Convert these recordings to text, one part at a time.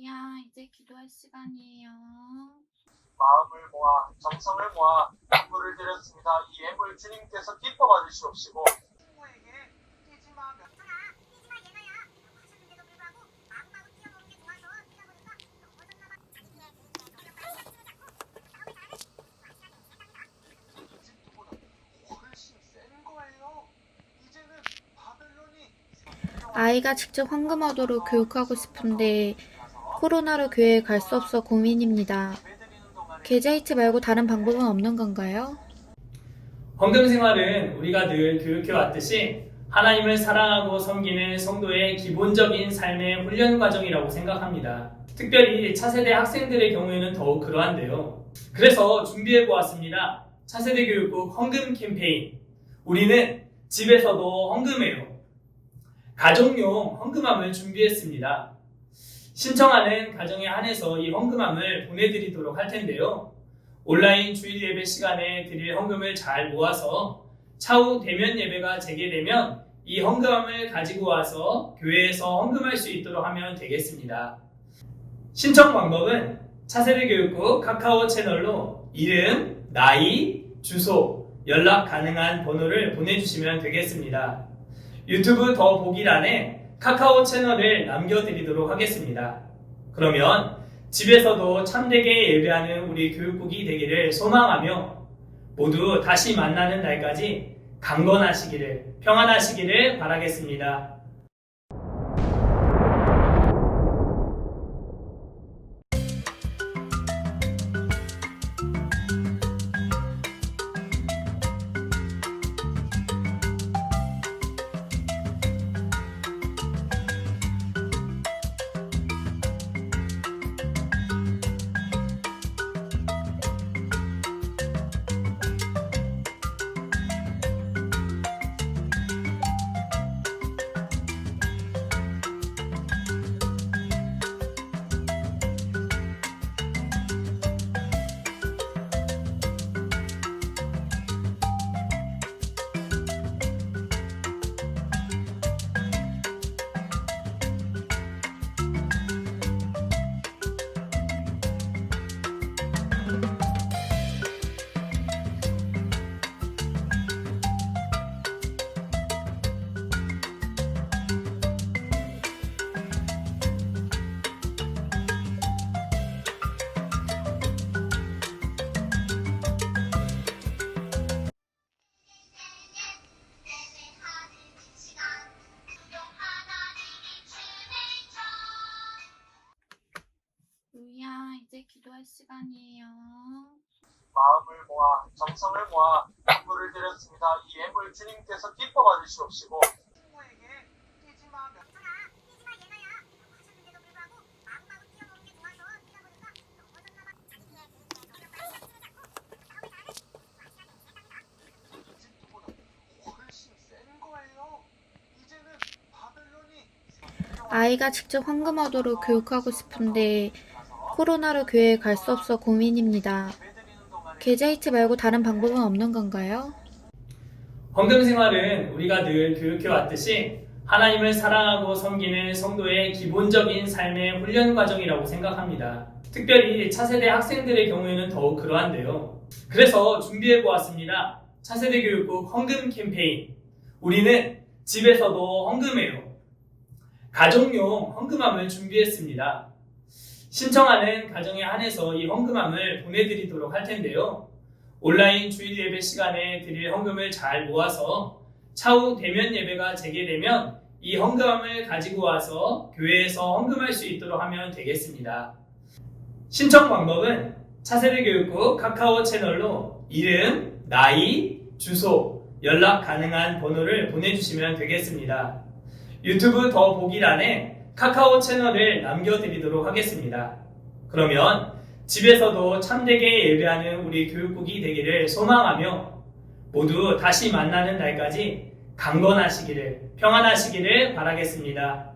우리야, 이제 기도할 시간이에요. 마음을 모아 정성을 모아 예물을 드렸습니다. 이 예물 주님께서 기뻐 받으시옵시고 친구에게 뛰지마 뛰지마 얘나야 라고 하셨는데도 불구하고 마구마구 뛰어노는 게 좋아서 뛰다 보니까 넘어졌나 봐. 이집트보다 훨씬 센 거예요. 이제는 바벨론이 아이가 직접 황금어도로 교육하고 싶은데 코로나로 교회에 갈 수 없어 고민입니다. 계좌이체 말고 다른 방법은 없는 건가요? 헌금 생활은 우리가 늘 교육해왔듯이 하나님을 사랑하고 섬기는 성도의 기본적인 삶의 훈련 과정이라고 생각합니다. 특별히 차세대 학생들의 경우에는 더욱 그러한데요. 그래서 준비해보았습니다. 차세대 교육국 헌금 캠페인. 우리는 집에서도 헌금해요. 가정용 헌금함을 준비했습니다. 신청하는 가정에 한해서 이 헌금함을 보내드리도록 할 텐데요. 온라인 주일 예배 시간에 드릴 헌금을 잘 모아서 차후 대면 예배가 재개되면 이 헌금함을 가지고 와서 교회에서 헌금할 수 있도록 하면 되겠습니다. 신청 방법은 차세대 교육국 카카오 채널로 이름, 나이, 주소, 연락 가능한 번호를 보내주시면 되겠습니다. 유튜브 더 보기란에 카카오 채널을 남겨드리도록 하겠습니다. 그러면 집에서도 참되게 예배하는 우리 교육국이 되기를 소망하며 모두 다시 만나는 날까지 강건하시기를, 평안하시기를 바라겠습니다. 우리야, 이제 기도할 시간이에요. 마음을 모아 정성을 모아 예물을 드렸습니다. 이 예물 주님께서 기뻐 받으시옵시고 친구에게 뛰지마 뛰지마 얘나야 라고 하셨는데도 불구하고 마구마구 뛰어노는 게 좋아서 뛰다 보니까 넘어졌나 봐. 이집트보다 훨씬 센 거예요. 이제는 바벨론이 아이가 직접 황금어도로 교육하고 싶은데 코로나로 교회에 갈 수 없어 고민입니다. 계좌이체 말고 다른 방법은 없는 건가요? 헌금 생활은 우리가 늘 교육해왔듯이 하나님을 사랑하고 섬기는 성도의 기본적인 삶의 훈련 과정이라고 생각합니다. 특별히 차세대 학생들의 경우에는 더욱 그러한데요. 그래서 준비해보았습니다. 차세대 교육국 헌금 캠페인. 우리는 집에서도 헌금해요. 가정용 헌금함을 준비했습니다. 신청하는 가정에 한해서 이 헌금함을 보내드리도록 할 텐데요. 온라인 주일 예배 시간에 드릴 헌금을 잘 모아서 차후 대면 예배가 재개되면 이 헌금함을 가지고 와서 교회에서 헌금할 수 있도록 하면 되겠습니다. 신청 방법은 차세대 교육국 카카오 채널로 이름, 나이, 주소, 연락 가능한 번호를 보내주시면 되겠습니다. 유튜브 더 보기란에 카카오 채널을 남겨드리도록 하겠습니다. 그러면 집에서도 참되게 예배하는 우리 교육국이 되기를 소망하며 모두 다시 만나는 날까지 강건하시기를, 평안하시기를 바라겠습니다.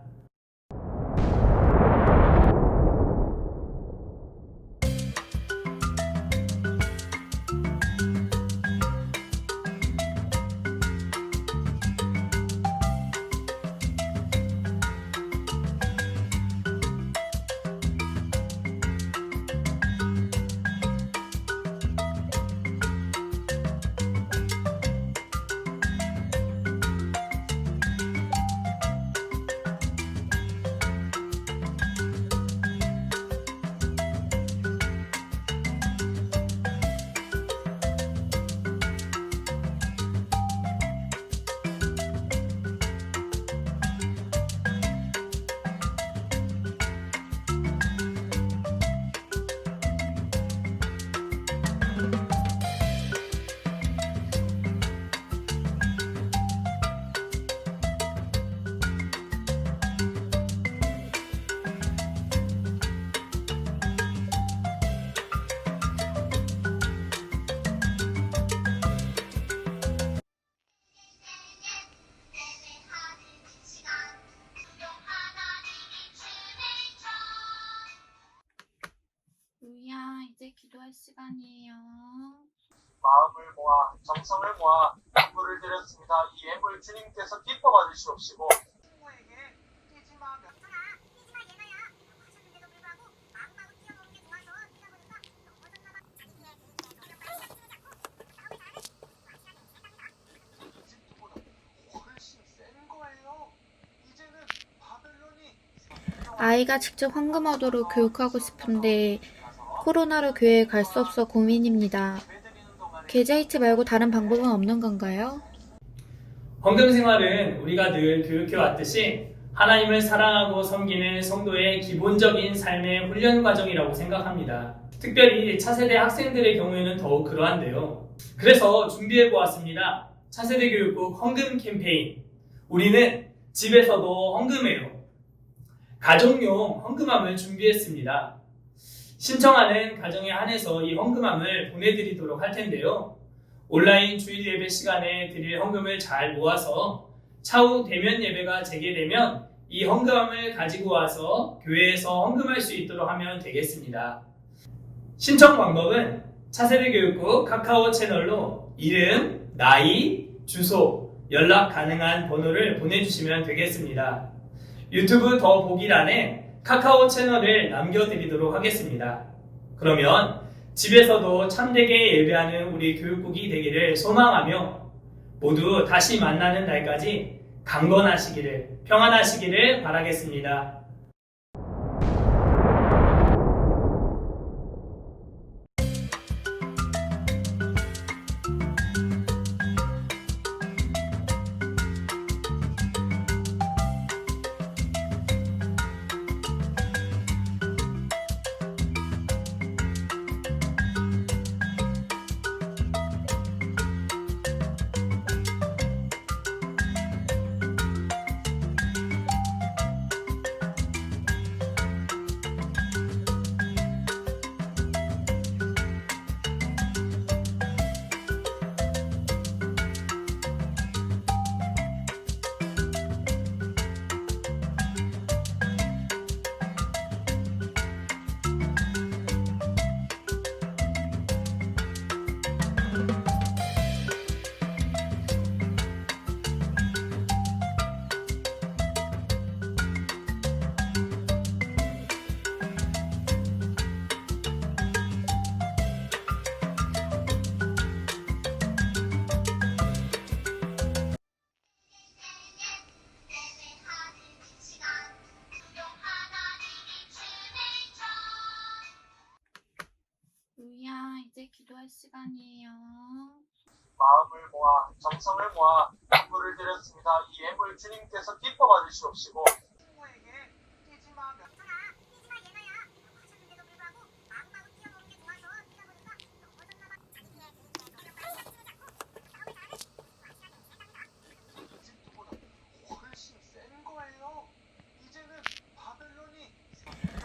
기도할 시간이에요. 마음을 모아 정성을 모아 예물을 드렸습니다. 이 예물 주님께서 기뻐 받으시옵시고 친구에게 뛰지마 뛰지마 얘나야 하셨는데도 불구하고 마구마구 뛰어노는 게 좋아서 뛰다 보니까 넘어졌나봐. 이집트보다 훨씬 센 거예요. 이제는 바벨론이 아이가 직접 황금어도로 교육하고 싶은데 코로나로 교회에 갈 수 없어 고민입니다. 계좌이체 말고 다른 방법은 없는 건가요? 헌금 생활은 우리가 늘 교육해왔듯이 하나님을 사랑하고 섬기는 성도의 기본적인 삶의 훈련 과정이라고 생각합니다. 특별히 차세대 학생들의 경우에는 더욱 그러한데요. 그래서 준비해보았습니다. 차세대 교육국 헌금 캠페인. 우리는 집에서도 헌금해요. 가정용 헌금함을 준비했습니다. 신청하는 가정에 한해서 이 헌금함을 보내드리도록 할 텐데요. 온라인 주일 예배 시간에 드릴 헌금을 잘 모아서 차후 대면 예배가 재개되면 이 헌금함을 가지고 와서 교회에서 헌금할 수 있도록 하면 되겠습니다. 신청 방법은 차세대 교육국 카카오 채널로 이름, 나이, 주소, 연락 가능한 번호를 보내주시면 되겠습니다. 유튜브 더 보기란에 카카오 채널을 남겨드리도록 하겠습니다. 그러면 집에서도 참되게 예배하는 우리 교육국이 되기를 소망하며 모두 다시 만나는 날까지 강건하시기를, 평안하시기를 바라겠습니다. 루이야, 이제 기도할 시간이에요. 마음을 모아 정성을 모아 예물을 드렸습니다. 이 예물 주님께서 기뻐 받으시옵시고 친구에게 뛰지마 뛰지마 얘나야 하셨는데도 불구하고 마구마구 뛰어노는 게 좋아서 뛰다 보니까 넘어졌나봐. 이집트보다 훨씬 센 거예요. 이제는 바벨론이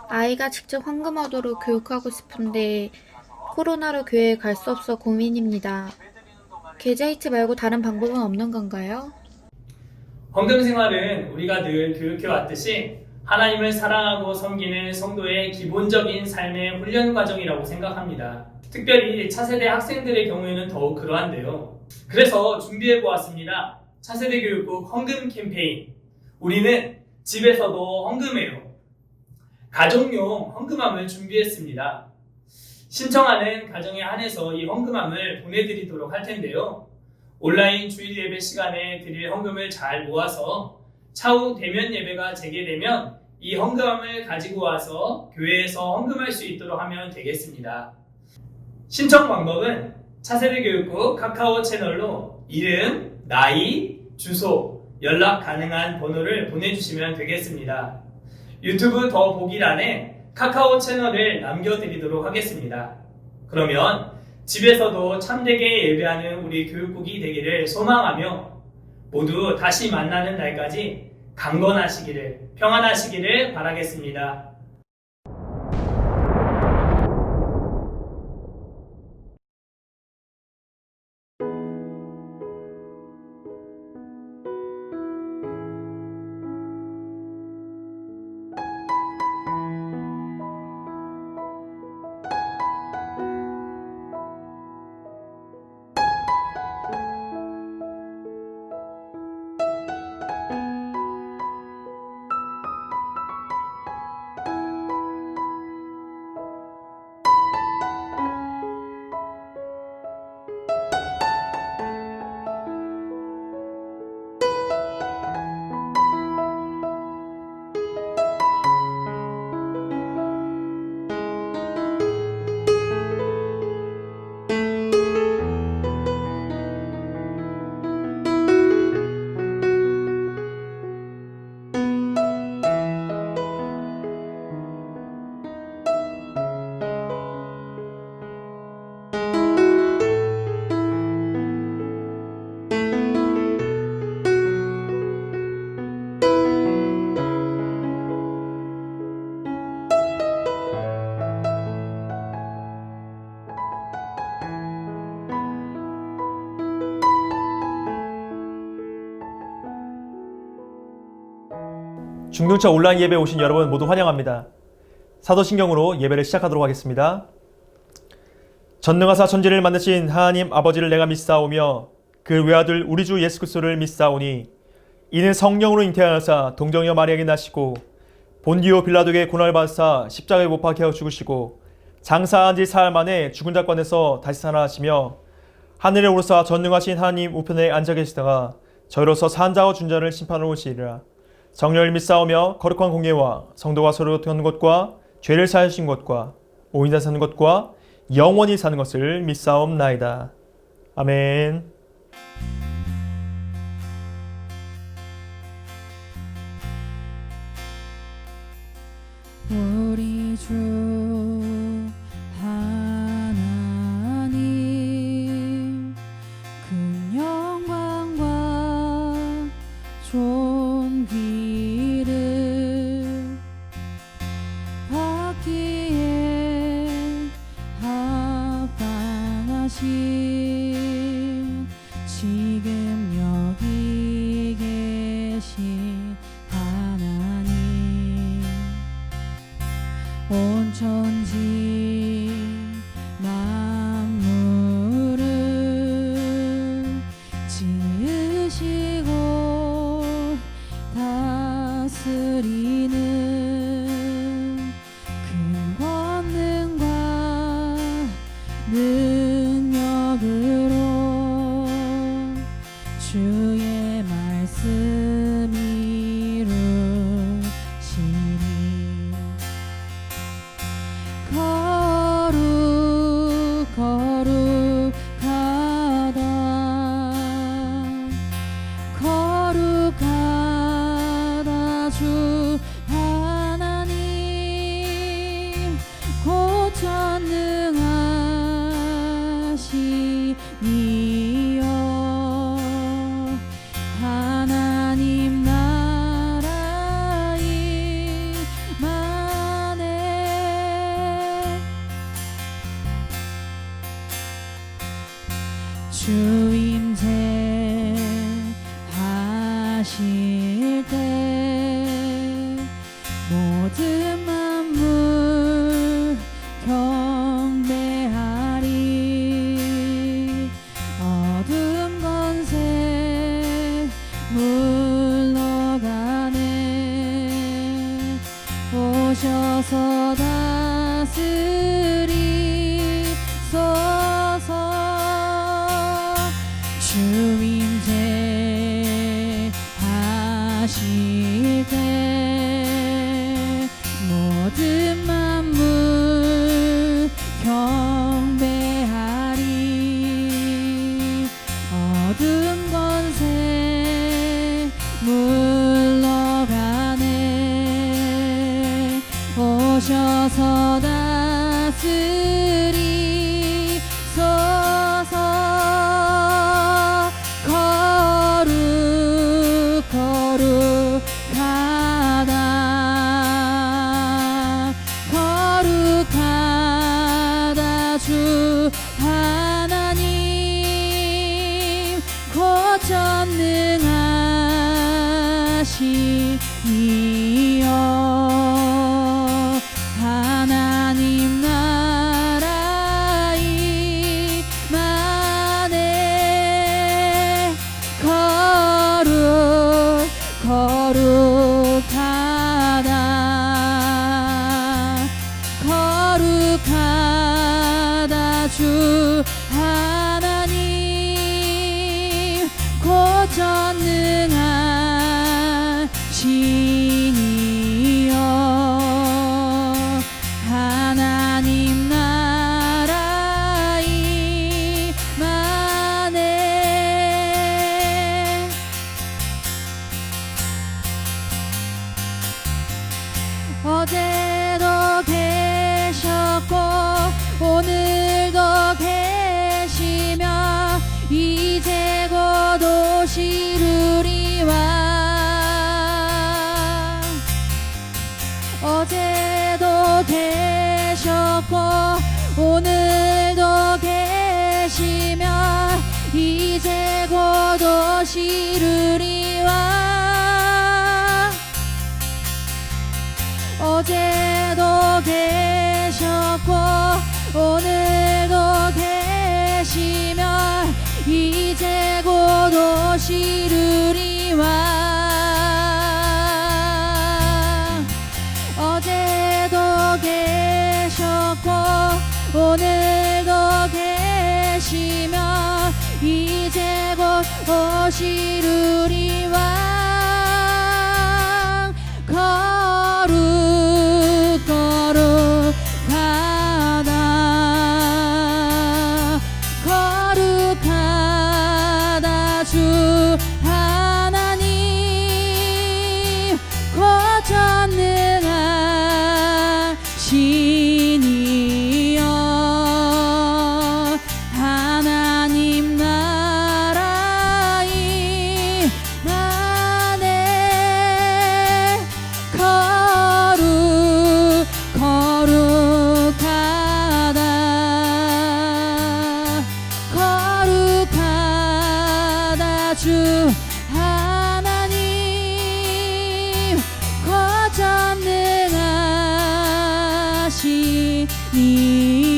아이가 직접 황금어도로 교육하고 싶은데 코로나로 교회에 갈 수 없어 고민입니다. 계좌이체 말고 다른 방법은 없는 건가요? 헌금 생활은 우리가 늘 교육해왔듯이 하나님을 사랑하고 섬기는 성도의 기본적인 삶의 훈련 과정이라고 생각합니다. 특별히 차세대 학생들의 경우에는 더욱 그러한데요. 그래서 준비해보았습니다. 차세대 교육국 헌금 캠페인. 우리는 집에서도 헌금해요. 가정용 헌금함을 준비했습니다. 신청하는 가정에 한해서 이 헌금함을 보내드리도록 할 텐데요. 온라인 주일 예배 시간에 드릴 헌금을 잘 모아서 차후 대면 예배가 재개되면 이 헌금함을 가지고 와서 교회에서 헌금할 수 있도록 하면 되겠습니다. 신청 방법은 차세대 교육국 카카오 채널로 이름, 나이, 주소, 연락 가능한 번호를 보내주시면 되겠습니다. 유튜브 더 보기란에 카카오 채널을 남겨드리도록 하겠습니다. 그러면 집에서도 참되게 예배하는 우리 교육국이 되기를 소망하며 모두 다시 만나는 날까지 강건하시기를, 평안하시기를 바라겠습니다. 중등차 온라인 예배에 오신 여러분 모두 환영합니다. 사도신경으로 예배를 시작하도록 하겠습니다. 전능하사 천지를 만드신 하나님 아버지를 내가 믿사오며 그 외아들 우리 주 예수 그리스도를 믿사오니 이는 성령으로 잉태하사 동정녀 마리아에게 나시고 본디오 빌라도에게 고난을 받으사 십자가에 못 박혀 죽으시고 장사한 지 사흘 만에 죽은 자 가운데서 다시 살아나시며 하늘에 오르사 전능하신 하나님 우편에 앉아 계시다가 저희로서 산자와 준자를 심판하러 오시리라. 정령을 믿사오며 거룩한 공예와 성도가 서로 교통하는 것과 죄를 사하신 것과 오인자 사는 것과 영원히 사는 것을 믿사옵나이다. 아멘. 우리 주 하나님 그 영광과 존귀를 받기에 합당하신 지금 여기 계신 하나님 온 천지 만물을 지으시고 다스리는 큰 권능과 능력으로 주의 말씀 이루시니 거룩하다 거룩하다 주 하나님 곧 전능하시니여 하나님 나라이 만에 주임새 하실 때 모든 만물 경배하리 어둠 권세 물러가네 오셔서 다스리소서 주임새 하실 때 모든 만물 경배하리 어둠 권세 물러가네 오셔서 다스리소서 거룩하다 주 하나님 곧 전능하시니여 하나님 나라이 만에 거룩하다 주 하나님 곧 전능하시니여 하나님 나라이 만에 어제도 계셨고 오늘도 계시며 이제 곧 오시리와 어제도 계셨고 오늘도 계시며 이제 곧 오시리와 오늘도 계시며 이제 곧 오시르리 왕 거룩하다 주 하나님 곧 전능하시니여 하나님 나라이 만에 거룩하다 주 하나님 곧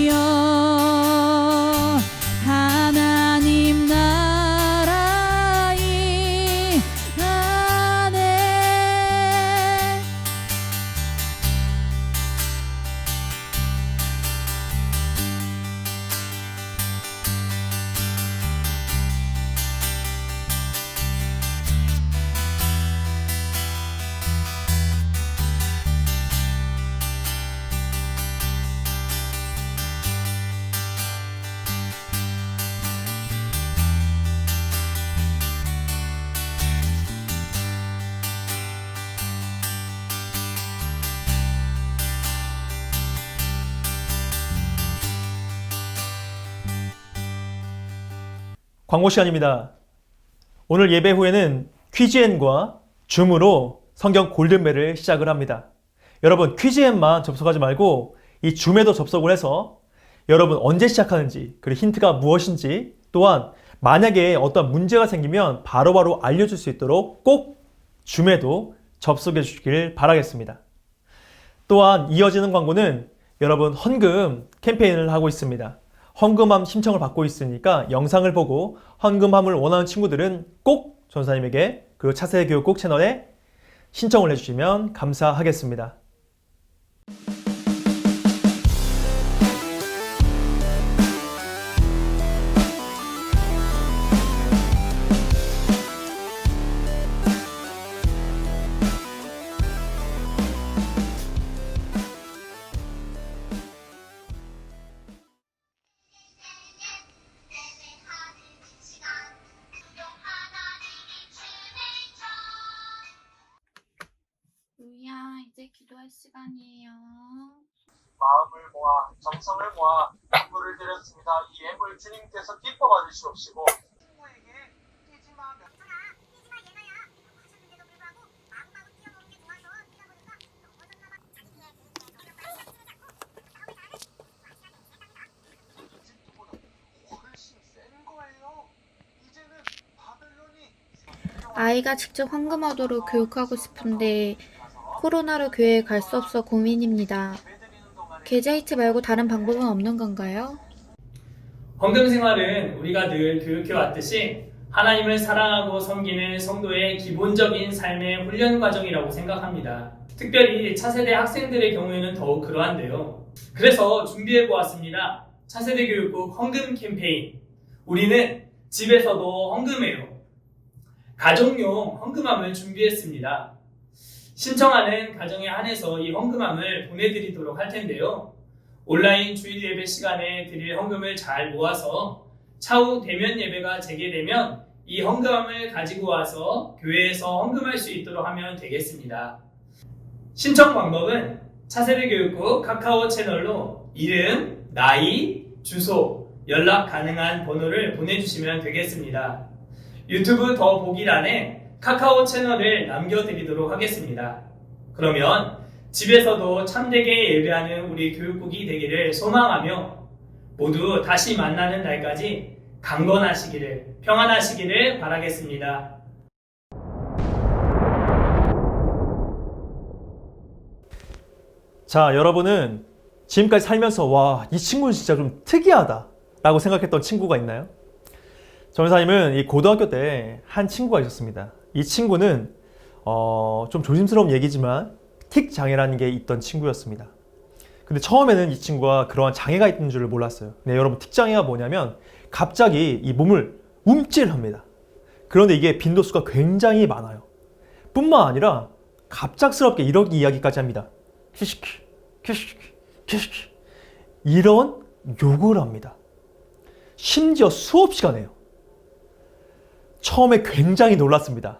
전능하시니여 하나님 나라이 안에 광고 시간입니다. 오늘 예배 후에는 퀴즈앤과 줌으로 성경 골든벨을 시작을 합니다. 여러분 퀴즈앤만 접속하지 말고 이 줌에도 접속을 해서 여러분 언제 시작하는지 그리고 힌트가 무엇인지 또한 만약에 어떤 문제가 생기면 바로바로 알려줄 수 있도록 꼭 줌에도 접속해 주시길 바라겠습니다. 또한 이어지는 광고는 여러분 헌금 캠페인을 하고 있습니다. 헌금함 신청을 받고 있으니까 영상을 보고 헌금함을 원하는 친구들은 꼭 전사님에게 그리고 차세대교육국 채널에 신청을 해주시면 감사하겠습니다. 루이야, 이제 기도할 시간이에요. 마음을 모아 정성을 모아 예물을 드렸습니다. 이 예물 주님께서 기뻐 받으시옵시고 친구에게 뛰지마 얘나야 하셨는데도 불구하고 마구마구 뛰어노는 게 좋아서 뛰다 보니까 넘어졌나봐. 이집트보다 훨씬 센 거예요. 이제는 바벨론이 아이가 직접 황금하도록 교육하고 싶은데 코로나로 교회에 갈 수 없어 고민입니다. 계좌이체 말고 다른 방법은 없는 건가요? 헌금 생활은 우리가 늘 교육해왔듯이 하나님을 사랑하고 섬기는 성도의 기본적인 삶의 훈련 과정이라고 생각합니다. 특별히 차세대 학생들의 경우에는 더욱 그러한데요. 그래서 준비해보았습니다. 차세대 교육국 헌금 캠페인. 우리는 집에서도 헌금해요. 가정용 헌금함을 준비했습니다. 신청하는 가정에 한해서 이 헌금함을 보내드리도록 할 텐데요. 온라인 주일 예배 시간에 드릴 헌금을 잘 모아서 차후 대면 예배가 재개되면 이 헌금함을 가지고 와서 교회에서 헌금할 수 있도록 하면 되겠습니다. 신청 방법은 차세대 교육국 카카오 채널로 이름, 나이, 주소, 연락 가능한 번호를 보내주시면 되겠습니다. 유튜브 더 보기란에 카카오 채널을 남겨드리도록 하겠습니다. 그러면 집에서도 참되게 예배하는 우리 교육국이 되기를 소망하며 모두 다시 만나는 날까지 강건하시기를, 평안하시기를 바라겠습니다. 자, 여러분은 지금까지 살면서 와, 이 친구는 진짜 좀 특이하다 라고 생각했던 친구가 있나요? 전사님은 이 고등학교 때 한 친구가 있었습니다. 이 친구는 좀 조심스러운 얘기지만 틱 장애라는 게 있던 친구였습니다. 근데 처음에는 이 친구가 그러한 장애가 있는 줄을 몰랐어요. 근데 여러분, 틱장애가 뭐냐면 갑자기 이 몸을 움찔합니다. 그런데 이게 빈도수가 굉장히 많아요. 뿐만 아니라 갑작스럽게 이런 이야기까지 합니다. 키시키, 키시키, 키시키. 이런 욕을 합니다. 심지어 수업 시간에요. 처음에 굉장히 놀랐습니다.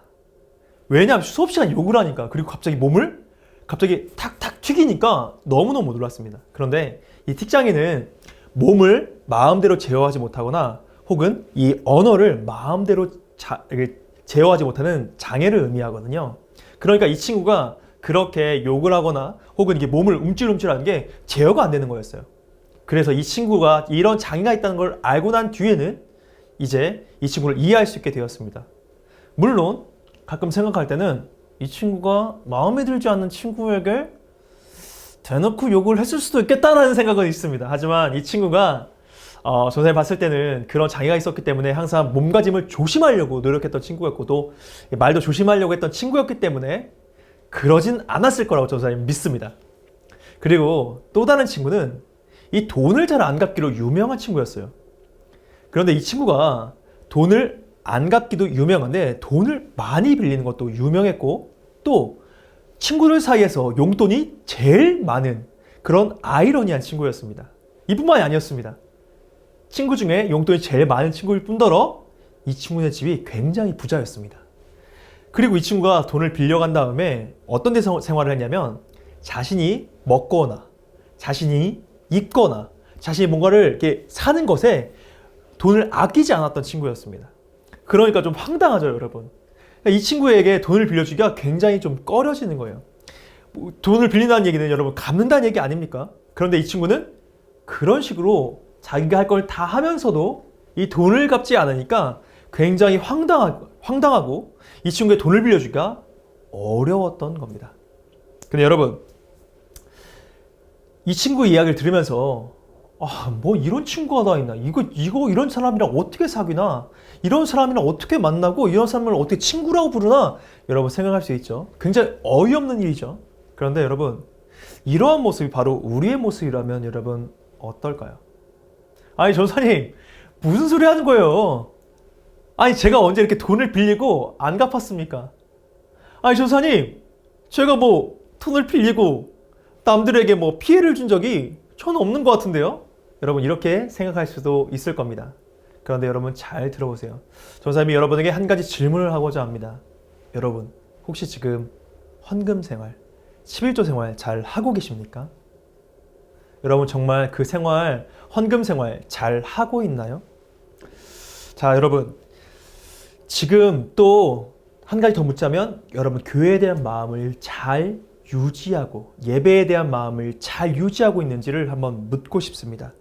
왜냐하면 수업 시간에 욕을 하니까. 그리고 갑자기 몸을 갑자기 탁탁 튀기니까 너무너무 놀랐습니다. 그런데 이 틱장애는 몸을 마음대로 제어하지 못하거나 혹은 이 언어를 마음대로 제어하지 못하는 장애를 의미하거든요. 그러니까 이 친구가 그렇게 욕을 하거나 혹은 이게 몸을 움찔움찔하는 게 제어가 안 되는 거였어요. 그래서 이 친구가 이런 장애가 있다는 걸 알고 난 뒤에는 이제 이 친구를 이해할 수 있게 되었습니다. 물론 가끔 생각할 때는 이 친구가 마음에 들지 않는 친구에게 대놓고 욕을 했을 수도 있겠다라는 생각은 있습니다. 하지만 이 친구가 전에 봤을 때는 그런 장애가 있었기 때문에 항상 몸가짐을 조심하려고 노력했던 친구였고 또 말도 조심하려고 했던 친구였기 때문에 그러진 않았을 거라고 저는 믿습니다. 그리고 또 다른 친구는 이 돈을 잘 안 갚기로 유명한 친구였어요. 그런데 이 친구가 돈을 안 갚기도 유명한데 돈을 많이 빌리는 것도 유명했고 또 친구들 사이에서 용돈이 제일 많은 그런 아이러니한 친구였습니다. 이뿐만이 아니었습니다. 친구 중에 용돈이 제일 많은 친구일 뿐더러 이 친구네 집이 굉장히 부자였습니다. 그리고 이 친구가 돈을 빌려간 다음에 어떤 데서 생활을 했냐면 자신이 먹거나 자신이 입거나 자신이 뭔가를 이렇게 사는 것에 돈을 아끼지 않았던 친구였습니다. 그러니까 좀 황당하죠, 여러분. 이 친구에게 돈을 빌려주기가 굉장히 좀 꺼려지는 거예요. 돈을 빌린다는 얘기는 여러분 갚는다는 얘기 아닙니까? 그런데 이 친구는 그런 식으로 자기가 할 걸 다 하면서도 이 돈을 갚지 않으니까 굉장히 황당하고 이 친구의 돈을 빌려주기가 어려웠던 겁니다. 근데 여러분, 이 친구 이야기를 들으면서 뭐 이런 친구가 다 있나? 이런 사람이랑 어떻게 사귀나? 이런 사람이랑 어떻게 만나고 이런 사람을 어떻게 친구라고 부르나? 여러분 생각할 수 있죠. 굉장히 어이없는 일이죠. 그런데 여러분, 이러한 모습이 바로 우리의 모습이라면 여러분 어떨까요? 아니 전사님, 무슨 소리 하는 거예요? 아니 제가 언제 이렇게 돈을 빌리고 안 갚았습니까? 아니 전사님, 제가 뭐 돈을 빌리고 남들에게 뭐 피해를 준 적이 저는 없는 것 같은데요? 여러분 이렇게 생각할 수도 있을 겁니다. 그런데 여러분 잘 들어보세요. 전사님이 여러분에게 한 가지 질문을 하고자 합니다. 여러분 혹시 지금 헌금 생활, 11조 생활 잘 하고 계십니까? 여러분 정말 그 생활, 헌금 생활 잘 하고 있나요? 자, 여러분 지금 또 한 가지 더 묻자면 여러분 교회에 대한 마음을 잘 유지하고 예배에 대한 마음을 잘 유지하고 있는지를 한번 묻고 싶습니다.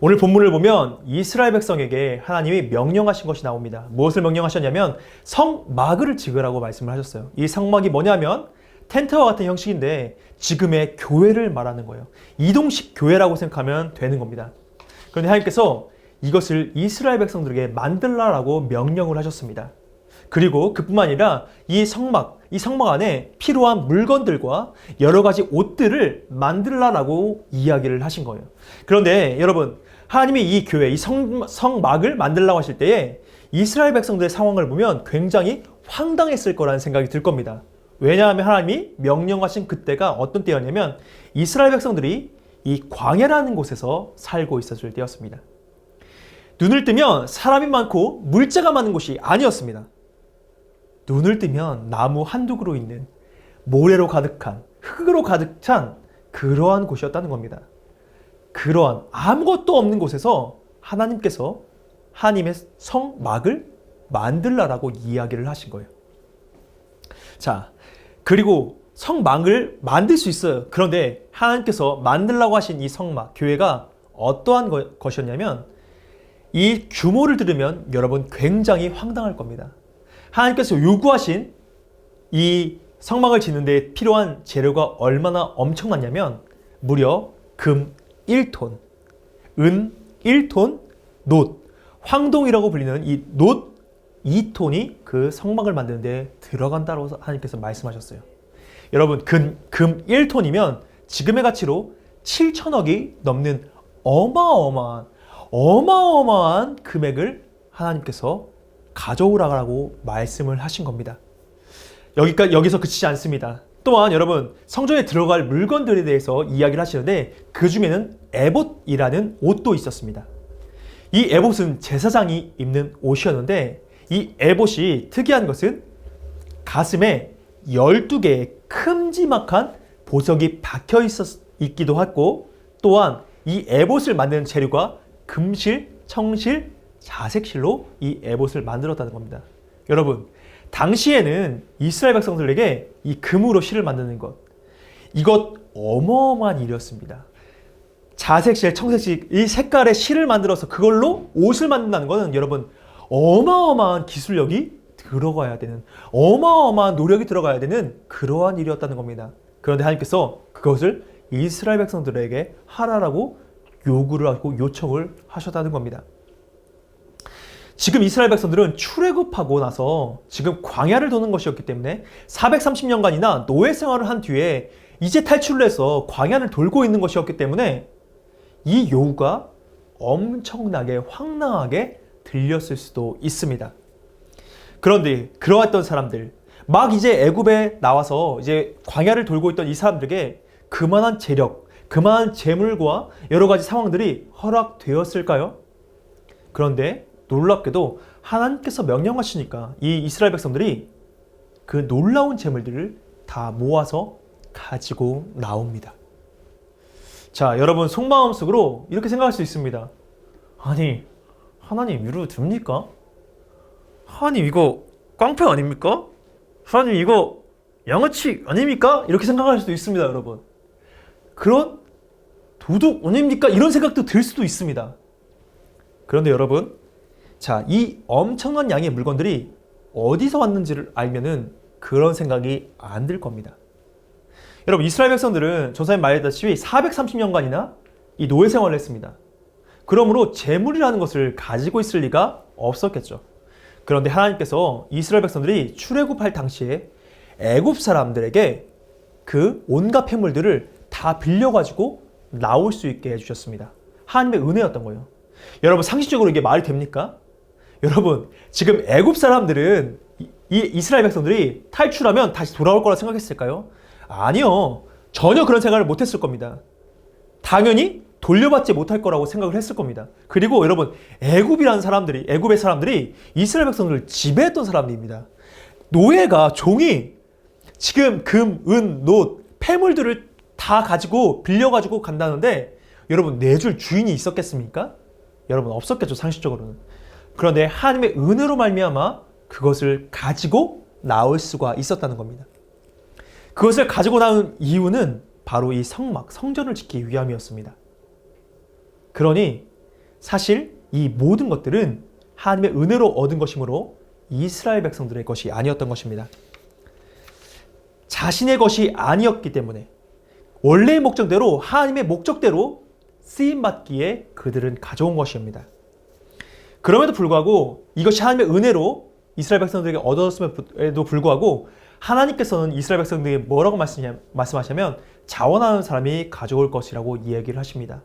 오늘 본문을 보면 이스라엘 백성에게 하나님이 명령하신 것이 나옵니다. 무엇을 명령하셨냐면 성막을 지으라고 말씀을 하셨어요. 이 성막이 뭐냐면 텐트와 같은 형식인데 지금의 교회를 말하는 거예요. 이동식 교회라고 생각하면 되는 겁니다. 그런데 하나님께서 이것을 이스라엘 백성들에게 만들라라고 명령을 하셨습니다. 그리고 그뿐만 아니라 이 성막 안에 필요한 물건들과 여러 가지 옷들을 만들라라고 이야기를 하신 거예요. 그런데 여러분, 하나님이 이 교회, 이 성막을 만들라고 하실 때에 이스라엘 백성들의 상황을 보면 굉장히 황당했을 거라는 생각이 들 겁니다. 왜냐하면 하나님이 명령하신 그때가 어떤 때였냐면 이스라엘 백성들이 이 광야라는 곳에서 살고 있었을 때였습니다. 눈을 뜨면 사람이 많고 물자가 많은 곳이 아니었습니다. 눈을 뜨면 나무 한두 그루 있는 모래로 가득한 흙으로 가득 찬 그러한 곳이었다는 겁니다. 그러한 아무것도 없는 곳에서 하나님께서 하나님의 성막을 만들라라고 이야기를 하신 거예요. 자, 그리고 성막을 만들 수 있어요. 그런데 하나님께서 만들라고 하신 이 성막, 교회가 어떠한 것이었냐면 이 규모를 들으면 여러분 굉장히 황당할 겁니다. 하나님께서 요구하신 이 성막을 짓는 데 필요한 재료가 얼마나 엄청났냐면 무려 금 1톤, 은 1톤, 놋, 황동이라고 불리는 이 놋 2톤이 그 성막을 만드는 데 들어간다고 하나님께서 말씀하셨어요. 여러분 금 1톤이면 지금의 가치로 7천억이 넘는 어마어마한 금액을 하나님께서 가져오라고 말씀을 하신 겁니다. 여기서 그치지 않습니다. 또한 여러분, 성전에 들어갈 물건들에 대해서 이야기를 하시는데 그 중에는 에봇이라는 옷도 있었습니다. 이 에봇은 제사장이 입는 옷이었는데 이 에봇이 특이한 것은 가슴에 12개의 큼지막한 보석이 박혀 있기도 했고, 또한 이 에봇을 만드는 재료가 금실, 청실, 자색실로 이 에봇을 만들었다는 겁니다. 여러분, 당시에는 이스라엘 백성들에게 이 금으로 실을 만드는 것, 이것 어마어마한 일이었습니다. 자색실, 청색실, 이 색깔의 실을 만들어서 그걸로 옷을 만든다는 것은 여러분 어마어마한 기술력이 들어가야 되는, 어마어마한 노력이 들어가야 되는 그러한 일이었다는 겁니다. 그런데 하나님께서 그것을 이스라엘 백성들에게 하라라고 요구를 하고 요청을 하셨다는 겁니다. 지금 이스라엘 백성들은 출애굽하고 나서 지금 광야를 도는 것이었기 때문에 430년간이나 노예 생활을 한 뒤에 이제 탈출을 해서 광야를 돌고 있는 것이었기 때문에 이 요구가 엄청나게 황당하게 들렸을 수도 있습니다. 그런데 그러했던 사람들, 막 이제 애굽에 나와서 이제 광야를 돌고 있던 이 사람들에게 그만한 재력, 그만한 재물과 여러 가지 상황들이 허락되었을까요? 그런데 놀랍게도 하나님께서 명령하시니까 이 이스라엘 백성들이 그 놀라운 재물들을 다 모아서 가지고 나옵니다. 자, 여러분 속마음 속으로 이렇게 생각할 수 있습니다. 아니, 하나님 이러도 됩니까? 하나님 이거 깡패 아닙니까? 하나님 이거 양아치 아닙니까? 이렇게 생각할 수도 있습니다, 여러분. 그런 도둑 아닙니까? 이런 생각도 들 수도 있습니다. 그런데 여러분, 자, 이 엄청난 양의 물건들이 어디서 왔는지를 알면은 그런 생각이 안 들 겁니다. 여러분, 이스라엘 백성들은 전사님 말했다시피 430년간이나 이 노예 생활을 했습니다. 그러므로 재물이라는 것을 가지고 있을 리가 없었겠죠. 그런데 하나님께서 이스라엘 백성들이 출애굽할 당시에 애굽 사람들에게 그 온갖 폐물들을 다 빌려가지고 나올 수 있게 해주셨습니다. 하나님의 은혜였던 거예요. 여러분, 상식적으로 이게 말이 됩니까? 여러분, 지금 애굽 사람들은 이 이스라엘 백성들이 탈출하면 다시 돌아올 거라 생각했을까요? 아니요. 전혀 그런 생각을 못했을 겁니다. 당연히 돌려받지 못할 거라고 생각을 했을 겁니다. 그리고 여러분, 애굽의 사람들이 이스라엘 백성들을 지배했던 사람들입니다. 노예가, 종이 지금 금, 은, 노, 폐물들을 다 가지고 빌려가지고 간다는데 여러분, 내줄 주인이 있었겠습니까? 여러분, 없었겠죠, 상식적으로는. 그런데 하나님의 은혜로 말미암아 그것을 가지고 나올 수가 있었다는 겁니다. 그것을 가지고 나온 이유는 바로 이 성전을 짓기 위함이었습니다. 그러니 사실 이 모든 것들은 하나님의 은혜로 얻은 것이므로 이스라엘 백성들의 것이 아니었던 것입니다. 자신의 것이 아니었기 때문에 원래의 목적대로, 하나님의 목적대로 쓰임받기에 그들은 가져온 것입니다. 그럼에도 불구하고 이것이 하나님의 은혜로 이스라엘 백성들에게 얻었음에도 불구하고 하나님께서는 이스라엘 백성들에게 뭐라고 말씀하시냐면 자원하는 사람이 가져올 것이라고 이야기를 하십니다.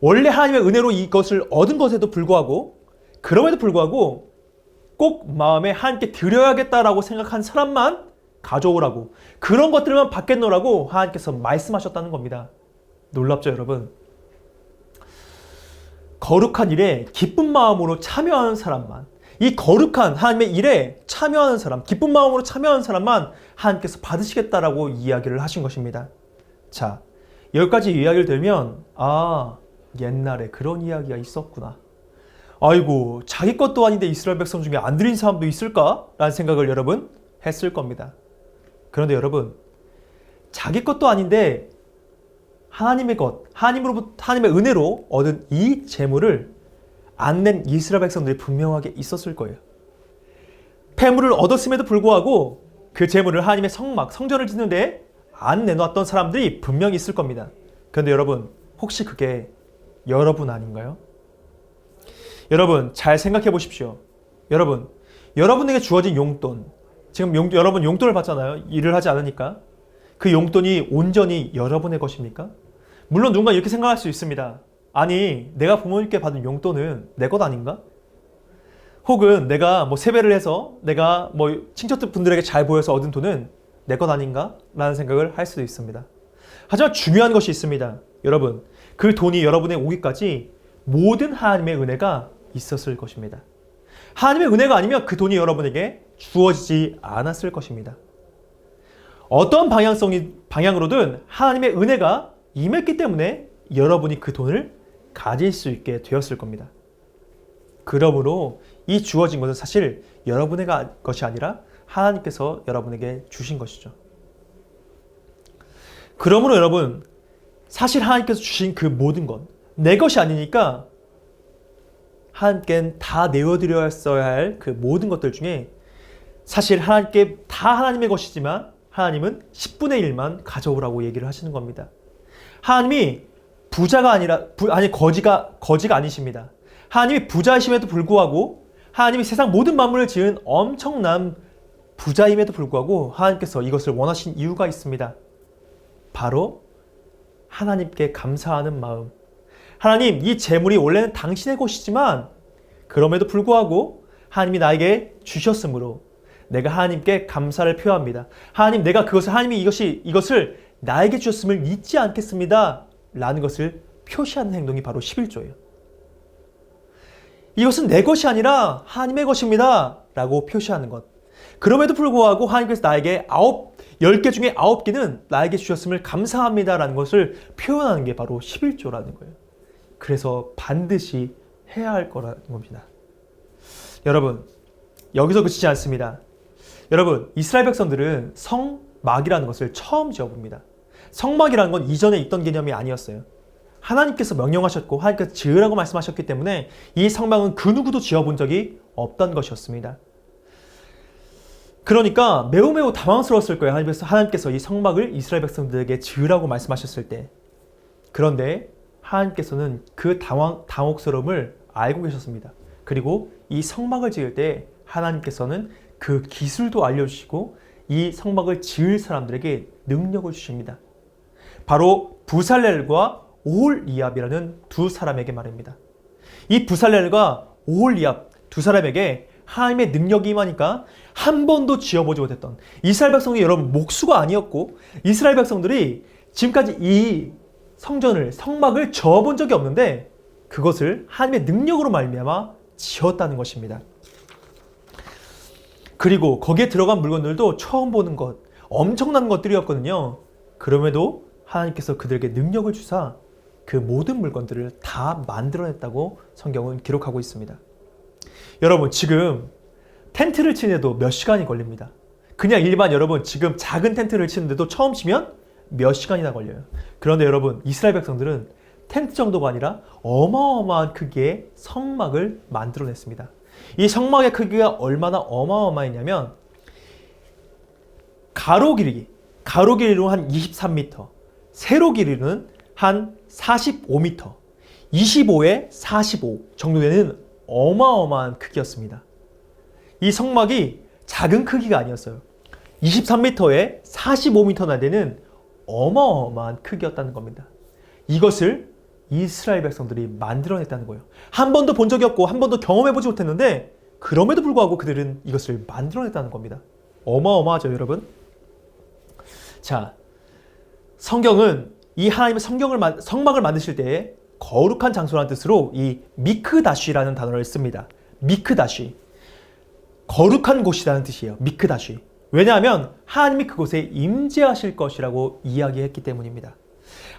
원래 하나님의 은혜로 이것을 얻은 것에도 불구하고, 그럼에도 불구하고 꼭 마음에 하나님께 드려야겠다라고 생각한 사람만 가져오라고, 그런 것들만 받게 놓으라고 하나님께서 말씀하셨다는 겁니다. 놀랍죠, 여러분? 거룩한 일에 기쁜 마음으로 참여하는 사람만, 이 거룩한 하나님의 일에 참여하는 사람, 기쁜 마음으로 참여하는 사람만 하나님께서 받으시겠다라고 이야기를 하신 것입니다. 자, 여기까지 이야기를 들면 옛날에 그런 이야기가 있었구나. 아이고, 자기 것도 아닌데 이스라엘 백성 중에 안 드린 사람도 있을까? 라는 생각을 여러분 했을 겁니다. 그런데 여러분, 자기 것도 아닌데 하나님의 것, 하나님의 은혜로 얻은 이 재물을 안 낸 이스라엘 백성들이 분명하게 있었을 거예요. 폐물을 얻었음에도 불구하고 그 재물을 하나님의 성전을 짓는데 안 내놓았던 사람들이 분명히 있을 겁니다. 그런데 여러분, 혹시 그게 여러분 아닌가요? 여러분, 잘 생각해 보십시오. 여러분에게 주어진 용돈, 지금 여러분 용돈을 받잖아요. 일을 하지 않으니까. 그 용돈이 온전히 여러분의 것입니까? 물론 누군가 이렇게 생각할 수 있습니다. 아니, 내가 부모님께 받은 용돈은 내 것 아닌가? 혹은 내가 뭐 세배를 해서 내가 뭐 친척분들에게 잘 보여서 얻은 돈은 내 것 아닌가? 라는 생각을 할 수도 있습니다. 하지만 중요한 것이 있습니다. 여러분, 그 돈이 여러분에 오기까지 모든 하나님의 은혜가 있었을 것입니다. 하나님의 은혜가 아니면 그 돈이 여러분에게 주어지지 않았을 것입니다. 어떤 방향으로든 하나님의 은혜가 임했기 때문에 여러분이 그 돈을 가질 수 있게 되었을 겁니다. 그러므로 이 주어진 것은 사실 여러분의 것이 아니라 하나님께서 여러분에게 주신 것이죠. 그러므로 여러분, 사실 하나님께서 주신 그 모든 것, 내 것이 아니니까 하나님께는 다 내어드렸어야 할 그 모든 것들 중에 사실 하나님께 다 하나님의 것이지만 하나님은 10분의 1만 가져오라고 얘기를 하시는 겁니다. 하나님이 부자가 아니라, 거지가 아니십니다. 하나님이 부자이심에도 불구하고 하나님이 세상 모든 만물을 지은 엄청난 부자임에도 불구하고 하나님께서 이것을 원하신 이유가 있습니다. 바로 하나님께 감사하는 마음. 하나님, 이 재물이 원래는 당신의 것이지만 그럼에도 불구하고 하나님이 나에게 주셨으므로 내가 하나님께 감사를 표합니다. 하나님, 내가 하나님이 이것을 나에게 주셨음을 잊지 않겠습니다. 라는 것을 표시하는 행동이 바로 11조예요. 이것은 내 것이 아니라 하나님의 것입니다. 라고 표시하는 것. 그럼에도 불구하고 하나님께서 나에게 10개 중에 9개는 나에게 주셨음을 감사합니다. 라는 것을 표현하는 게 바로 11조라는 거예요. 그래서 반드시 해야 할 거라는 겁니다. 여러분, 여기서 그치지 않습니다. 여러분, 이스라엘 백성들은 성막이라는 것을 처음 지어봅니다. 성막이라는 건 이전에 있던 개념이 아니었어요. 하나님께서 명령하셨고 하나님께서 지으라고 말씀하셨기 때문에 이 성막은 그 누구도 지어본 적이 없던 것이었습니다. 그러니까 매우 당황스러웠을 거예요. 하나님께서 이 성막을 이스라엘 백성들에게 지으라고 말씀하셨을 때. 그런데 하나님께서는 그 당혹스러움을 알고 계셨습니다. 그리고 이 성막을 지을 때 하나님께서는 그 기술도 알려주시고 이 성막을 지을 사람들에게 능력을 주십니다. 바로 부살렐과 오홀리압이라는 두 사람에게 말입니다. 이 부살렐과 오홀리압 두 사람에게 하나님의 능력이 임하니까 한 번도 지어보지 못했던 이스라엘 백성이 여러분 목수가 아니었고 이스라엘 백성들이 지금까지 이 성막을 지어본 적이 없는데 그것을 하나님의 능력으로 말미암아 지었다는 것입니다. 그리고 거기에 들어간 물건들도 처음 보는 것, 엄청난 것들이었거든요. 그럼에도 하나님께서 그들에게 능력을 주사 그 모든 물건들을 다 만들어냈다고 성경은 기록하고 있습니다. 여러분, 지금 텐트를 치는데도 몇 시간이 걸립니다. 그냥 일반 여러분 지금 작은 텐트를 치는데도 처음 치면 몇 시간이나 걸려요. 그런데 여러분, 이스라엘 백성들은 텐트 정도가 아니라 어마어마한 크기의 성막을 만들어냈습니다. 이 성막의 크기가 얼마나 어마어마했냐면 가로 길이로 한 23m, 세로 길이는 한 45m, 25에 45 정도 되는 어마어마한 크기였습니다. 이 성막이 작은 크기가 아니었어요. 23m에 45m나 되는 어마어마한 크기였다는 겁니다. 이것을 이스라엘 백성들이 만들어냈다는 거예요. 한 번도 본 적이 없고 한 번도 경험해보지 못했는데 그럼에도 불구하고 그들은 이것을 만들어냈다는 겁니다. 어마어마하죠, 여러분? 자, 성경은 이 하나님의 성막을 만드실 때 거룩한 장소라는 뜻으로 이 미크다쉬라는 단어를 씁니다. 미크다쉬. 거룩한 곳이라는 뜻이에요. 미크다쉬. 왜냐하면 하나님이 그곳에 임재하실 것이라고 이야기했기 때문입니다.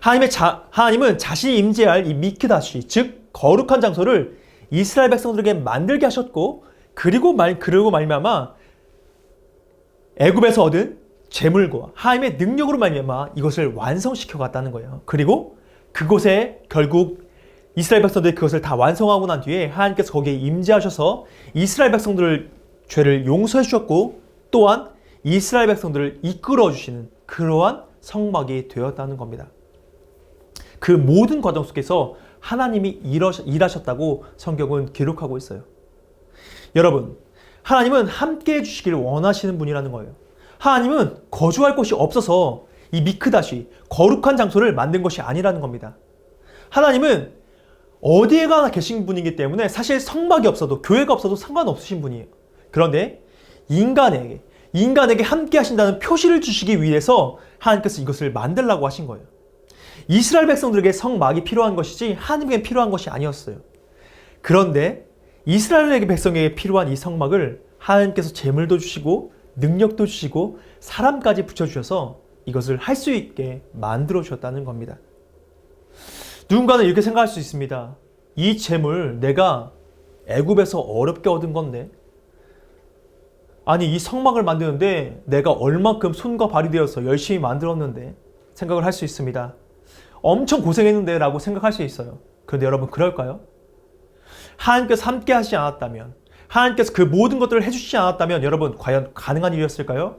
하나님은 자신이 임재할 이 미크다쉬, 즉 거룩한 장소를 이스라엘 백성들에게 만들게 하셨고 그리고 말미암아 애굽에서 얻은 재물과 하나님의 능력으로 말미암아 이것을 완성시켜 갔다는 거예요. 그리고 그곳에 결국 이스라엘 백성들이 그것을 다 완성하고 난 뒤에 하나님께서 거기에 임재하셔서 이스라엘 백성들의 죄를 용서해 주셨고 또한 이스라엘 백성들을 이끌어 주시는 그러한 성막이 되었다는 겁니다. 그 모든 과정 속에서 하나님이 일하셨다고 성경은 기록하고 있어요. 여러분, 하나님은 함께 해주시기를 원하시는 분이라는 거예요. 하나님은 거주할 곳이 없어서 이 미크다시, 거룩한 장소를 만든 것이 아니라는 겁니다. 하나님은 어디에 가나 계신 분이기 때문에 사실 성막이 없어도, 교회가 없어도 상관없으신 분이에요. 그런데 인간에게 함께 하신다는 표시를 주시기 위해서 하나님께서 이것을 만들라고 하신 거예요. 이스라엘 백성들에게 성막이 필요한 것이지 하나님에게 필요한 것이 아니었어요. 그런데 이스라엘 백성에게 필요한 이 성막을 하나님께서 재물도 주시고 능력도 주시고 사람까지 붙여주셔서 이것을 할 수 있게 만들어 주셨다는 겁니다. 누군가는 이렇게 생각할 수 있습니다. 이 재물 내가 애굽에서 어렵게 얻은 건데, 아니 이 성막을 만드는데 내가 얼만큼 손과 발이 되어서 열심히 만들었는데, 생각을 할 수 있습니다. 엄청 고생했는데 라고 생각할 수 있어요. 그런데 여러분 그럴까요? 하나님께서 함께 하시지 않았다면, 하나님께서 그 모든 것들을 해주시지 않았다면 여러분 과연 가능한 일이었을까요?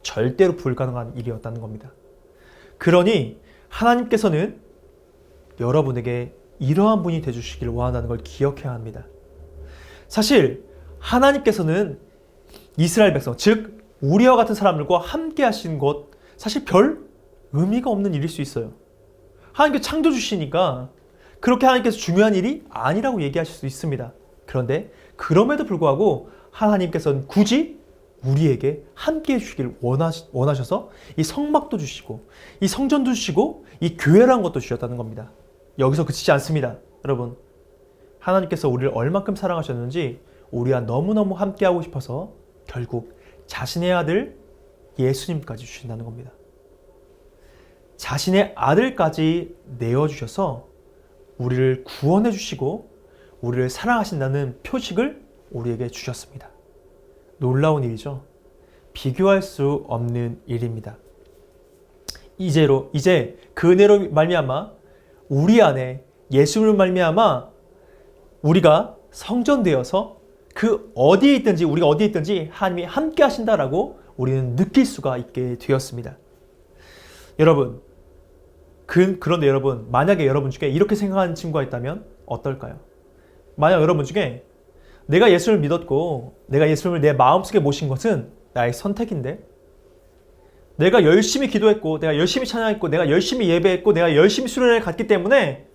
절대로 불가능한 일이었다는 겁니다. 그러니 하나님께서는 여러분에게 이러한 분이 되주시기를 원한다는 걸 기억해야 합니다. 사실 하나님께서는 이스라엘 백성, 즉 우리와 같은 사람들과 함께 하신 것, 사실 별 의미가 없는 일일 수 있어요. 하나님께서 창조 주시니까 그렇게 하나님께서 중요한 일이 아니라고 얘기하실 수 있습니다. 그런데 그럼에도 불구하고 하나님께서는 굳이 우리에게 함께 해주시기를 원하셔서 이 성막도 주시고 이 성전도 주시고 이 교회라는 것도 주셨다는 겁니다. 여기서 그치지 않습니다. 여러분, 하나님께서 우리를 얼만큼 사랑하셨는지 우리와 너무너무 함께하고 싶어서 결국 자신의 아들 예수님까지 주신다는 겁니다. 자신의 아들까지 내어주셔서 우리를 구원해 주시고 우리를 사랑하신다는 표식을 우리에게 주셨습니다. 놀라운 일이죠. 비교할 수 없는 일입니다. 이제 그 은혜로 말미암아 우리 안에 예수를 말미암아 우리가 성전되어서 그 어디에 있든지, 우리가 어디에 있든지 하나님이 함께 하신다라고 우리는 느낄 수가 있게 되었습니다. 여러분, 그런데 여러분, 만약에 여러분 중에 이렇게 생각하는 친구가 있다면 어떨까요? 만약 여러분 중에 내가 예수를 믿었고 내가 예수를 내 마음속에 모신 것은 나의 선택인데, 내가 열심히 기도했고 내가 열심히 찬양했고 내가 열심히 예배했고 내가 열심히 수련회를 갔기 때문에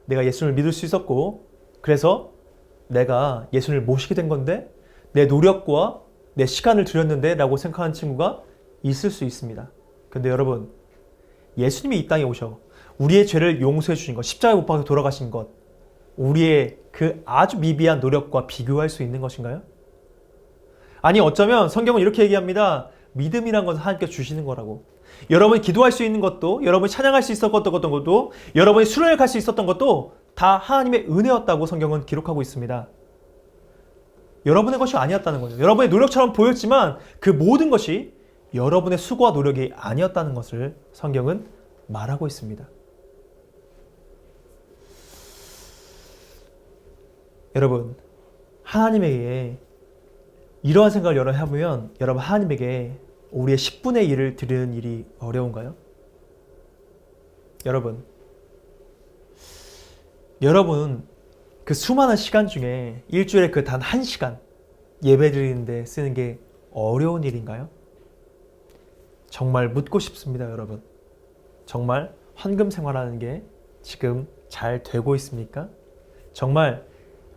내가 예수를 믿을 수 있었고 그래서 내가 예수를 모시게 된 건데 내 노력과 내 시간을 들였는데 라고 생각하는 친구가 있을 수 있습니다. 근데 여러분, 예수님이 이 땅에 오셔 우리의 죄를 용서해 주신 것, 십자가에 못 박혀 돌아가신 것, 우리의 그 아주 미비한 노력과 비교할 수 있는 것인가요? 아니, 어쩌면 성경은 이렇게 얘기합니다. 믿음이란 것은 하나님께서 주시는 거라고. 여러분이 기도할 수 있는 것도, 여러분이 찬양할 수 있었던 것도, 여러분이 수련회 갈 수 있었던 것도 다 하나님의 은혜였다고 성경은 기록하고 있습니다. 여러분의 것이 아니었다는 거죠. 여러분의 노력처럼 보였지만 그 모든 것이 여러분의 수고와 노력이 아니었다는 것을 성경은 말하고 있습니다. 여러분, 하나님에게 이러한 생각을 여러분 해보면 여러분, 하나님에게 우리의 10분의 1을 드리는 일이 어려운가요? 여러분 그 수많은 시간 중에 일주일에 그 단 1시간 예배 드리는데 쓰는 게 어려운 일인가요? 정말 묻고 싶습니다. 여러분, 정말 헌금 생활하는 게 지금 잘 되고 있습니까? 정말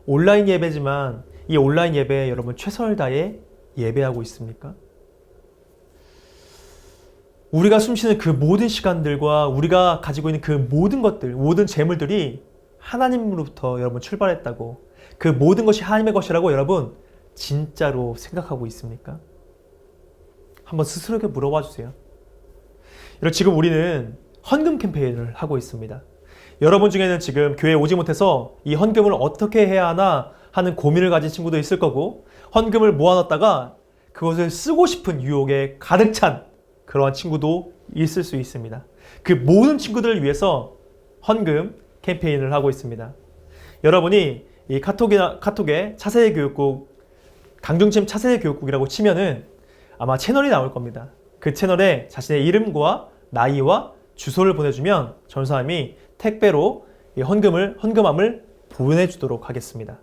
온라인 예배지만 이 온라인 예배에 여러분 최선을 다해 예배하고 있습니까? 우리가 숨쉬는 그 모든 시간들과 우리가 가지고 있는 그 모든 것들, 모든 재물들이 하나님으로부터 여러분 출발했다고, 그 모든 것이 하나님의 것이라고 여러분 진짜로 생각하고 있습니까? 한번 스스로에게 물어봐 주세요. 여러분, 지금 우리는 헌금 캠페인을 하고 있습니다. 여러분 중에는 지금 교회에 오지 못해서 이 헌금을 어떻게 해야 하나 하는 고민을 가진 친구도 있을 거고, 헌금을 모아놨다가 그것을 쓰고 싶은 유혹에 가득 찬 그러한 친구도 있을 수 있습니다. 그 모든 친구들을 위해서 헌금 캠페인을 하고 있습니다. 여러분이 이 카톡에 차세대 교육국, 강중침 차세대 교육국이라고 치면은 아마 채널이 나올 겁니다. 그 채널에 자신의 이름과 나이와 주소를 보내주면 전사님이 택배로 이 헌금함을 보내주도록 하겠습니다.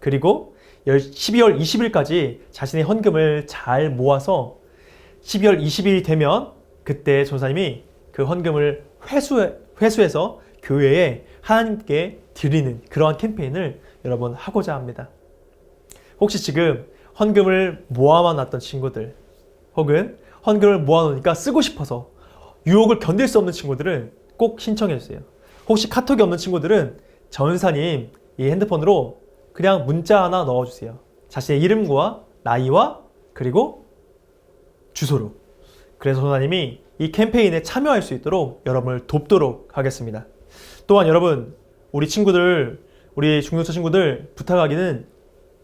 그리고 12월 20일까지 자신의 헌금을 잘 모아서 12월 20일이 되면 그때 전사님이 그 헌금을 회수해서 교회에 하나님께 드리는 그러한 캠페인을 여러분 하고자 합니다. 혹시 지금 헌금을 모아만 놨던 친구들, 혹은 헌금을 모아놓으니까 쓰고 싶어서 유혹을 견딜 수 없는 친구들은 꼭 신청해 주세요. 혹시 카톡이 없는 친구들은 전사님 이 핸드폰으로 그냥 문자 하나 넣어주세요. 자신의 이름과 나이와 그리고 주소로. 그래서 전사님이 이 캠페인에 참여할 수 있도록 여러분을 돕도록 하겠습니다. 또한 여러분, 우리 친구들, 우리 중등차 친구들 부탁하기는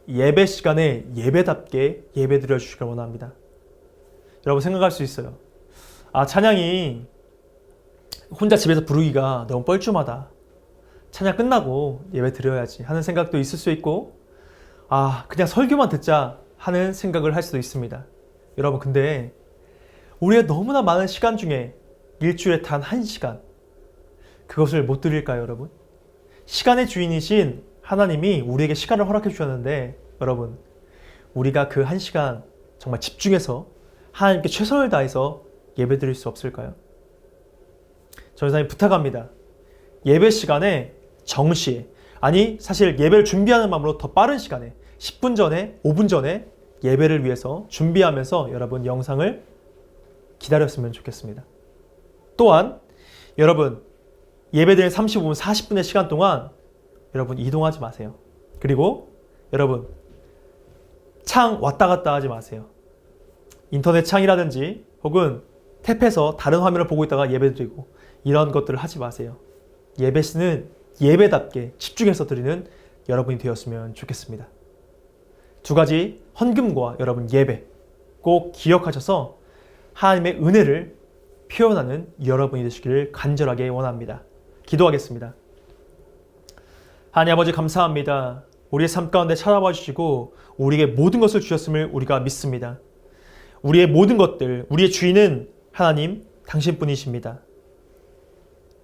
예배 시간에 예배답게 예배 드려 주시길 원합니다. 여러분 생각할 수 있어요. 아, 찬양이 혼자 집에서 부르기가 너무 뻘쭘하다. 찬양 끝나고 예배 드려야지 하는 생각도 있을 수 있고, 아, 그냥 설교만 듣자 하는 생각을 할 수도 있습니다. 여러분, 근데 우리의 너무나 많은 시간 중에 일주일에 단 1시간, 그것을 못 드릴까요, 여러분? 시간의 주인이신 하나님이 우리에게 시간을 허락해 주셨는데, 여러분, 우리가 그 1시간 정말 집중해서 하나님께 최선을 다해서 예배 드릴 수 없을까요? 전사님 부탁합니다. 예배 시간에 정시에, 아니 사실 예배를 준비하는 마음으로 더 빠른 시간에 10분 전에 5분 전에 예배를 위해서 준비하면서 여러분 영상을 기다렸으면 좋겠습니다. 또한 여러분 예배드린 35분 40분의 시간 동안 여러분 이동하지 마세요. 그리고 여러분 창 왔다 갔다 하지 마세요. 인터넷 창이라든지 혹은 탭해서 다른 화면을 보고 있다가 예배드리고 이런 것들을 하지 마세요. 예배 시는 예배답게 집중해서 드리는 여러분이 되었으면 좋겠습니다. 두 가지 헌금과 여러분 예배 꼭 기억하셔서 하나님의 은혜를 표현하는 여러분이 되시기를 간절하게 원합니다. 기도하겠습니다. 하나님 아버지 감사합니다. 우리의 삶 가운데 찾아와 주시고 우리에게 모든 것을 주셨음을 우리가 믿습니다. 우리의 모든 것들, 우리의 주인은 하나님 당신뿐이십니다.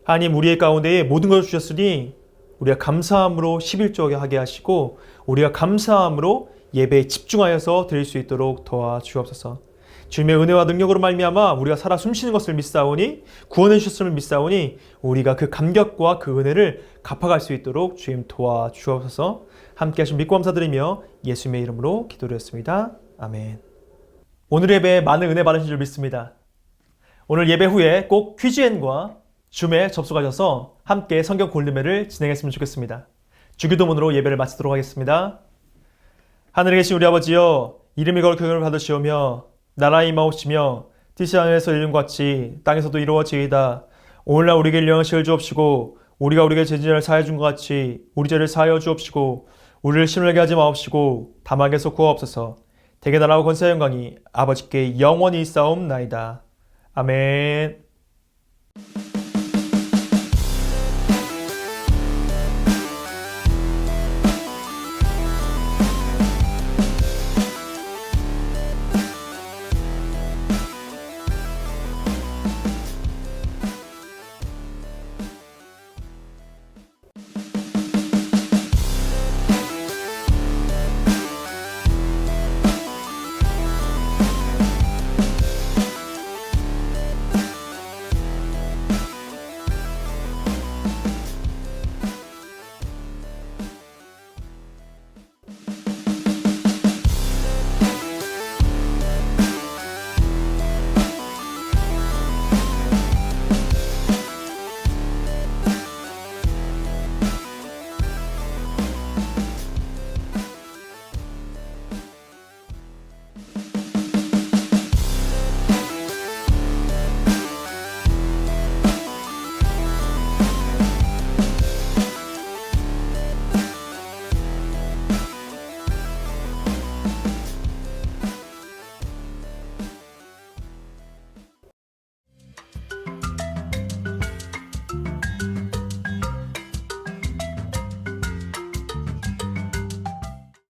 하나님 우리의 가운데에 모든 것을 주셨으니 우리가 감사함으로 11조 하게 하시고 우리가 감사함으로 예배에 집중하여서 드릴 수 있도록 도와주옵소서. 주님의 은혜와 능력으로 말미암아 우리가 살아 숨쉬는 것을 믿사오니 구원해 주셨음을 믿사오니 우리가 그 감격과 그 은혜를 갚아갈 수 있도록 주님 도와주옵소서. 함께 하신 믿고 감사드리며 예수님의 이름으로 기도드렸습니다. 아멘. 오늘 예배에 많은 은혜 받으신 줄 믿습니다. 오늘 예배 후에 꼭 퀴즈앤과 줌에 접속하셔서 함께 성경 골드매를 진행했으면 좋겠습니다. 주기도문으로 예배를 마치도록 하겠습니다. 하늘에 계신 우리 아버지여, 이름이 거룩히 여김을 받으시오며 나라의 임하옵시며 뜻이 하늘에서 이룬 것 같이 땅에서도 이루어지이다. 오늘날 우리에게 일용할 것을 주옵시고 우리가 우리에게 죄진을 사하여 준 것 같이 우리 죄를 사하여 주옵시고 우리를 시험하게 하지 마옵시고 다만 악에서 구하옵소서. 대개 나라와 권세와 영광이 아버지께 영원히 있사옵나이다. 아멘.